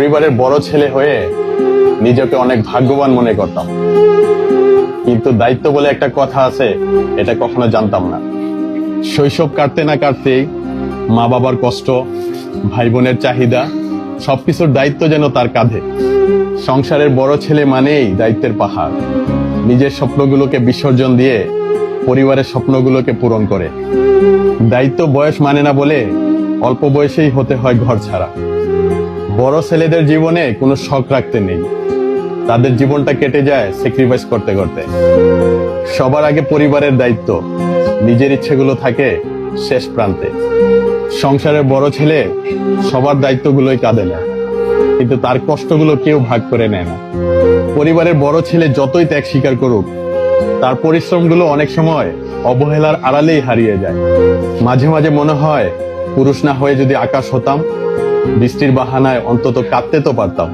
পরিবারের বড় ছেলে হয়ে নিজেকে অনেক ভাগ্যবান মনে করতাম, কিন্তু দায়িত্ব বলে একটা কথা আছে, এটা কখনো জানতাম না। শৈশব কাটতে না কাটতেই মা বাবার কষ্ট, ভাই বোনের চাহিদা, সবকিছুর দায়িত্ব যেন তার কাঁধে। সংসারের বড় ছেলে মানেই দায়িত্বের পাহাড়, নিজের স্বপ্নগুলোকে বিসর্জন দিয়ে পরিবারের স্বপ্নগুলোকে পূরণ করে। দায়িত্ব বয়স মানে না বলে অল্প বয়সেই হতে হয় ঘর ছাড়া। বড় ছেলেদের জীবনে কোনো শখ রাখতে নেই, তাদের জীবনটা কেটে যায় স্যাক্রিফাইস করতে করতে। সবার আগে পরিবারের দায়িত্ব, নিজের ইচ্ছেগুলো থাকে শেষ প্রান্তে। সংসারের বড় ছেলে সবার দায়িত্বগুলোই কাঁধে নেয়, কিন্তু তার কষ্টগুলো কেউ ভাগ করে নেয় না। পরিবারের বড় ছেলে যতই ত্যাগ স্বীকার করুক, তার পরিশ্রমগুলো অনেক সময় অবহেলার আড়ালেই হারিয়ে যায়। মাঝে মাঝে মনে হয়, পুরুষ না হয়ে যদি আকাশ হতাম, বৃষ্টির বাহানায় অন্তত কাঁদতে তো পারতাম।